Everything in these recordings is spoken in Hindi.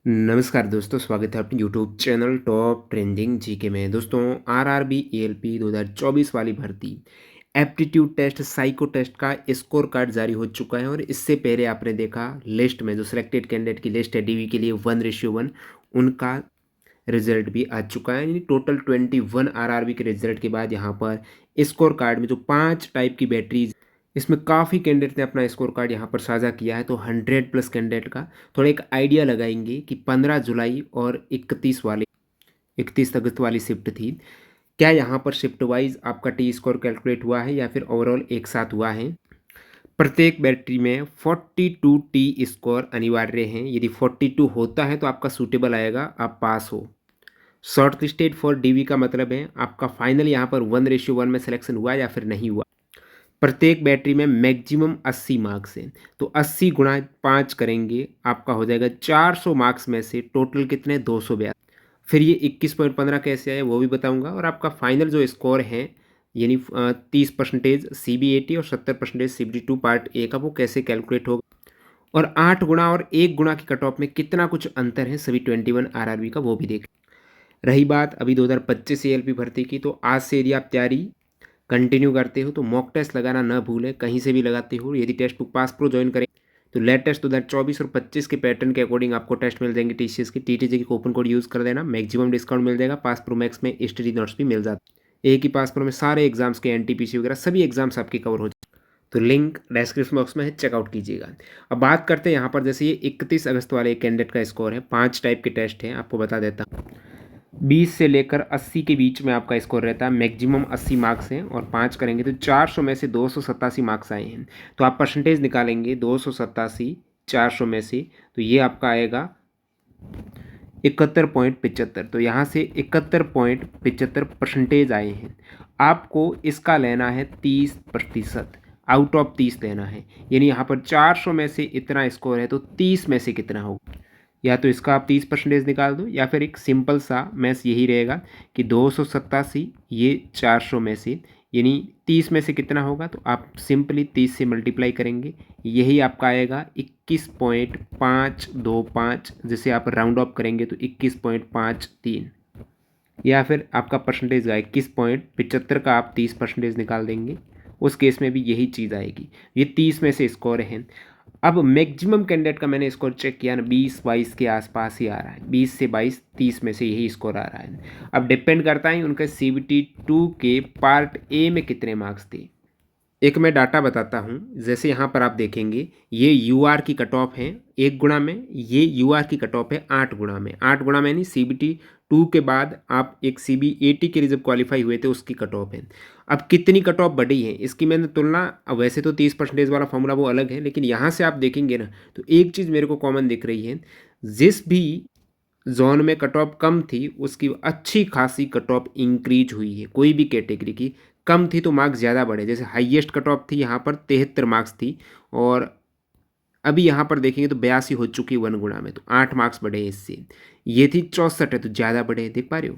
नमस्कार दोस्तों, स्वागत है अपने YouTube channel top trending GK में। दोस्तों, आरआरबी एएलपी 2024 वाली भर्ती एप्टीट्यूड टेस्ट साइको टेस्ट का स्कोर कार्ड जारी हो चुका है। और इससे पहले आपने देखा लिस्ट में जो सिलेक्टेड कैंडिडेट की लिस्ट है डीवी के लिए 1:1 उनका रिजल्ट भी आ चुका है। यानी टोटल 21 आरआरबी के रिजल्ट के बाद यहाँ पर स्कोर कार्ड में जो 5 टाइप की बैटरीज, इसमें काफ़ी कैंडिडेट ने अपना स्कोर कार्ड यहाँ पर साझा किया है। तो 100+ कैंडिडेट का थोड़ा एक आइडिया लगाएंगे कि 15 जुलाई और 31 अगस्त वाली शिफ्ट थी, क्या यहाँ पर शिफ्ट वाइज आपका टी स्कोर कैलकुलेट हुआ है या फिर ओवरऑल एक साथ हुआ है। प्रत्येक बैटरी में 42 टी स्कोर अनिवार्य हैं। यदि 42 होता है तो आपका सूटेबल आएगा, आप पास हो। शॉर्ट लिस्टेड फॉर डीवी का मतलब है आपका फाइनल यहाँ पर 1:1 में सिलेक्शन हुआ या फिर नहीं हुआ। प्रत्येक बैटरी में मैक्सिमम 80 मार्क्स हैं, तो 80 गुणा 5 करेंगे, आपका हो जाएगा 400 मार्क्स में से टोटल कितने 242। फिर ये 21.15 कैसे आए वो भी बताऊंगा। और आपका फाइनल जो स्कोर है यानी 30% CBAT और 70% CBT2 पार्ट ए का वो कैसे कैलकुलेट होगा। और 8 गुणा और 1 गुणा की कट ऑफ में कितना कुछ अंतर है सभी 21 आरआरबी का, वो भी देख। रही बात अभी 2025 एएलपी भर्ती की, तो आज से यदि आप तैयारी कंटिन्यू करते हो तो मॉक टेस्ट लगाना न भूलें। कहीं से भी लगाते हो, यदि test book pass pro join करें तो लेटेस्ट 2024 और 25 के पैटर्न के अकॉर्डिंग आपको टेस्ट मिल जाएंगे। टीसीएस की टीटीजी की कूपन कोड यूज़ कर देना, मैक्सिमम डिस्काउंट मिल जाएगा। पास प्रो मैक्स में स्टडी नोट्स भी मिल जाते हैं। एक ही पास प्रो में सारे एग्जाम्स के एनटीपीसी वगैरह सभी एग्जाम्स आपके कवर हो जाए। तो लिंक डिस्क्रिप्शन बॉक्स में है, चेकआउट कीजिएगा। अब बात करते हैं यहाँ पर, जैसे ये 31 अगस्त वाले कैंडिडेट का स्कोर है। 5 टाइप के टेस्ट हैं, आपको बता देता हूँ। 20 से लेकर 80 के बीच में आपका स्कोर रहता है। मैक्सिमम 80 मार्क्स हैं और 5 करेंगे तो 400 में से 287 मार्क्स आए हैं। तो आप परसेंटेज निकालेंगे 287 400 में से, तो ये आपका आएगा 71.75। तो यहाँ से 71.75% आए हैं। आपको इसका लेना है 30%, आउट ऑफ 30 लेना है। यानी यहाँ पर 400 में से इतना स्कोर है तो 30 में से कितना होगा। या तो इसका आप 30% निकाल दो, या फिर एक सिंपल सा मैथ्स यही रहेगा कि 287 ये 400 में से, यानी 30 में से कितना होगा, तो आप सिंपली 30 से मल्टीप्लाई करेंगे, यही आपका आएगा 21.525। जैसे आप राउंड ऑफ करेंगे तो 21.53, या फिर आपका परसेंटेज आएगा 21.75 का आप 30% निकाल देंगे, उस केस में भी यही चीज़ आएगी। ये 30 में से स्कोर है। अब मैक्सिमम कैंडिडेट का मैंने स्कोर चेक किया ना, 20-22 के आसपास ही आ रहा है। 20 से 22 30 में से यही स्कोर आ रहा है। अब डिपेंड करता है उनके CBT2 के पार्ट ए में कितने मार्क्स थे। एक मैं डाटा बताता हूँ। जैसे यहाँ पर आप देखेंगे ये UR की कट ऑफ है 1 गुणा में, ये UR की कट ऑफ है 8 गुणा में। 8 गुणा में यानी CBT2 के बाद आप एक CBAT के लिए जब क्वालिफाई हुए थे उसकी कट ऑफ है। अब कितनी कट ऑफ बढ़ी है इसकी मैंने तुलना, वैसे तो 30% वाला फॉर्मूला वो अलग है, लेकिन यहाँ से आप देखेंगे ना तो एक चीज़ मेरे को कॉमन दिख रही है। जिस भी जोन में कट ऑफ कम थी उसकी अच्छी खासी कट ऑफ इंक्रीज हुई है। कोई भी कैटेगरी की कम थी तो मार्क्स ज़्यादा बढ़े। जैसे हाईएस्ट कट ऑफ थी यहाँ पर 73 मार्क्स थी, और अभी यहाँ पर देखेंगे तो 82 हो चुकी 1 गुणा में, तो 8 मार्क्स बढ़े इससे। ये थी 64 है तो ज़्यादा बढ़े, देख पा रहे हो।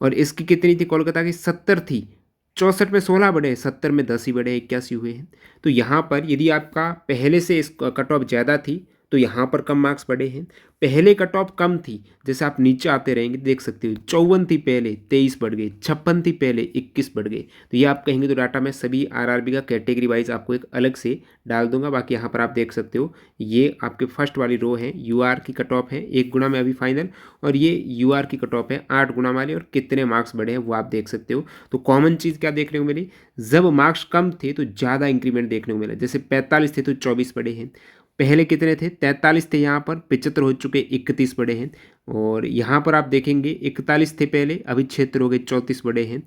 और इसकी कितनी थी, कोलकाता की 70 थी, 64 में 16 बढ़े, 70 में 10 ही बढ़े, 81 हुए हैं। तो यहाँ पर यदि आपका पहले से इस कट ऑफ ज़्यादा थी तो यहाँ पर कम मार्क्स बढ़े हैं। पहले कट ऑफ कम थी, जैसे आप नीचे आते रहेंगे देख सकते हो 54 थी पहले 23 बढ़ गई, 56 थी पहले 21 बढ़ गई। तो ये आप कहेंगे तो डाटा मैं सभी आरआरबी का कैटेगरी वाइज आपको एक अलग से डाल दूंगा। बाकी यहाँ पर आप देख सकते हो ये आपके फर्स्ट वाली रो है, UR की कट ऑफ है 1 गुणा में अभी फाइनल, और ये UR की कट ऑफ है 8 गुणा वाली, और कितने मार्क्स बढ़े हैं वो आप देख सकते हो। तो कॉमन चीज़ क्या देखने को मिली, जब मार्क्स कम थे तो ज़्यादा इंक्रीमेंट देखने को मिला। जैसे 45 थे तो 24 बढ़े हैं, पहले कितने थे 43 थे, यहाँ पर 75 हो चुके 31 बढ़े हैं। और यहाँ पर आप देखेंगे 41 थे पहले, अभी 76 हो गए 34 बढ़े हैं।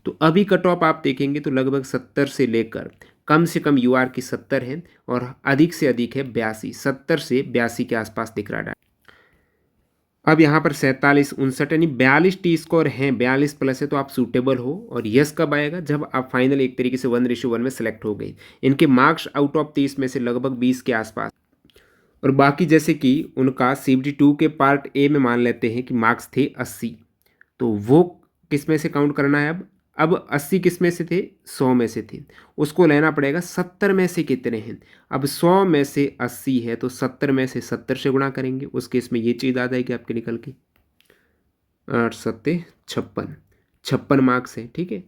तो अभी कट ऑफ आप देखेंगे तो लगभग 70 से लेकर कम से कम UR की 70 है और अधिक से अधिक है 82, 70 से 82 के आसपास दिख रहा है। अब यहाँ पर 47 59 यानी 42 टी स्कोर हैं, 42 प्लस है तो आप सूटेबल हो। और यस कब आएगा, जब आप फाइनल एक तरीके से 1:1 में सेलेक्ट हो गए। इनके मार्क्स आउट ऑफ 30 में से लगभग 20 के आसपास। और बाकी जैसे कि उनका CBT2 के पार्ट ए में मान लेते हैं कि मार्क्स थे 80, तो वो किस में से काउंट करना है अब, अब 80 किस में से थे, 100 में से थे, उसको लेना पड़ेगा 70 में से कितने हैं। अब 100 में से 80 है तो 70 में से 70 से गुणा करेंगे, उस केस में ये चीज़ आ जाएगी आपके निकल के 8 सत्ते 56, 56 मार्क्स है, ठीक है।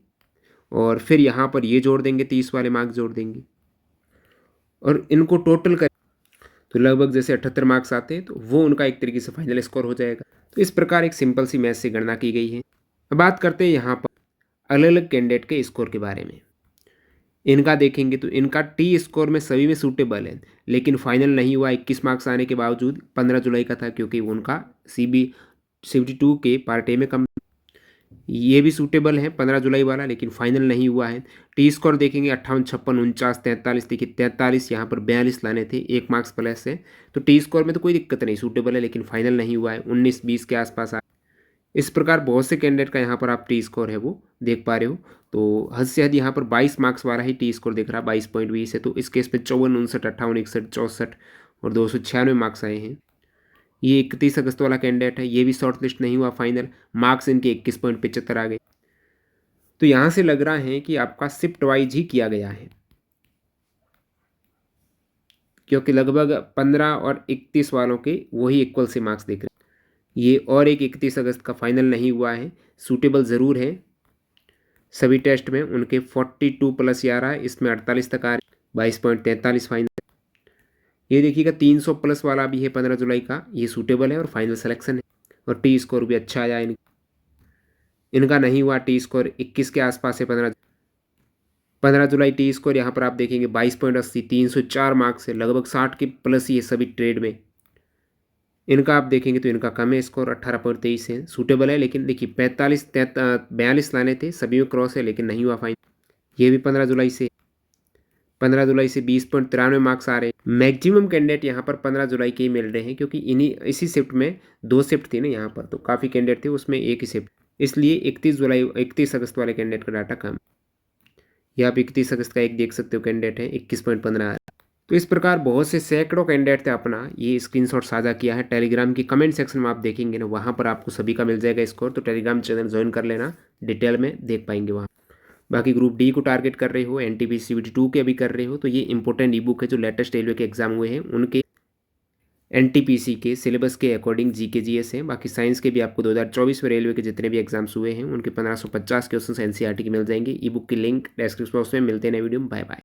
और फिर यहाँ पर ये जोड़ देंगे, 30 वाले मार्क्स जोड़ देंगे और इनको टोटल कर तो लगभग जैसे 78 मार्क्स आते हैं तो वो उनका एक तरीके से फाइनल स्कोर हो जाएगा। तो इस प्रकार एक सिंपल सी मैथ से गणना की गई है। अब बात करते हैं यहाँ पर अलग अलग कैंडिडेट के स्कोर के बारे में। इनका देखेंगे तो इनका टी स्कोर में सभी में सूटेबल है, लेकिन फाइनल नहीं हुआ 21 मार्क्स आने के बावजूद। 15 जुलाई का था क्योंकि उनका CB72 के पार्ट ए में कम। ये भी सूटेबल है 15 जुलाई वाला, लेकिन फाइनल नहीं हुआ है। टी स्कोर देखेंगे 58, 56, 49, 43, देखिए 43 यहाँ पर 42 लाने थे, 1 मार्क्स प्लस है। तो टी स्कोर में तो कोई दिक्कत नहीं, सूटेबल है, लेकिन फाइनल नहीं हुआ है। 19, 20 के आसपास इस प्रकार बहुत से कैंडिडेट का यहाँ पर आप टी स्कोर है वो देख पा रहे हो। तो हद से हद यहाँ पर 22 मार्क्स वाला ही टी स्कोर दिख रहा है, 22.20 है। तो इस केस में 54, 59, 58, 61, 64 और 296 मार्क्स आए हैं। ये 31 अगस्त वाला कैंडिडेट है, ये भी शॉर्ट लिस्ट नहीं हुआ फाइनल, मार्क्स इनके 21.75 आ गए। तो यहाँ से लग रहा है कि आपका शिफ्ट वाइज ही किया गया है, क्योंकि लगभग 15 और 31 वालों के वही इक्वल से मार्क्स दिख रहे हैं। ये और एक 31 अगस्त का फाइनल नहीं हुआ है, सूटेबल ज़रूर है। सभी टेस्ट में उनके 42 प्लस आ रहा है, इसमें 48 तक आ रहे, 22.43 फाइनल। ये देखिएगा 300 प्लस वाला भी है 15 जुलाई का, ये सूटेबल है और फाइनल सिलेक्शन है। और टी स्कोर भी अच्छा आया इनका नहीं हुआ, टी स्कोर 21 के आसपास है। 15 जुलाई टी स्कोर यहाँ पर आप देखेंगे 22.80, 304 मार्क्स है, लगभग 60 के प्लस ही है सभी ट्रेड में। इनका आप देखेंगे तो इनका कम है स्कोर, 18.23 है, सूटेबल है। लेकिन देखिए 42 लाने थे, सभी में क्रॉस है, लेकिन नहीं हुआ फाइन। ये भी 15 जुलाई से 20.93 मार्क्स आ रहे हैं। मैक्सिमम कैंडिडेट यहाँ पर 15 जुलाई के ही मिल रहे हैं, क्योंकि इसी शिफ्ट में 2 शिफ्ट थी ना यहाँ पर, तो काफ़ी कैंडिडेट थे, उसमें एक ही शिफ्ट, इसलिए 31 अगस्त वाले कैंडिडेट का डाटा कम। ये आप 31 अगस्त का एक देख सकते हो कैंडिडेट है, 21.15। तो इस प्रकार बहुत से सैकड़ों कैंडिडेट थे, अपना ये स्क्रीनशॉट साझा किया है। टेलीग्राम की कमेंट सेक्शन में आप देखेंगे ना, वहाँ पर आपको सभी का मिल जाएगा स्कोर। तो टेलीग्राम चैनल ज्वाइन कर लेना, डिटेल में देख पाएंगे वहाँ। बाकी ग्रुप डी को टारगेट कर रहे हो, NTPC CBT2 के भी कर रहे हो, तो ये इंपॉर्टेंट ई बुक है जो लेटेस्ट रेलवे के एग्जाम हुए हैं उनके NTPC के सिलेबस के अकॉर्डिंग GK GS है। बाकी साइंस के भी आपको 2024 में रेलवे के जितने भी एग्जाम्स हुए हैं उनके 1550 क्वेश्चन NCERT के मिल जाएंगे। ई बुक की लिंक डिस्क्रिप्शन बॉक्स में मिलते हैं नए वीडियो में। Bye bye.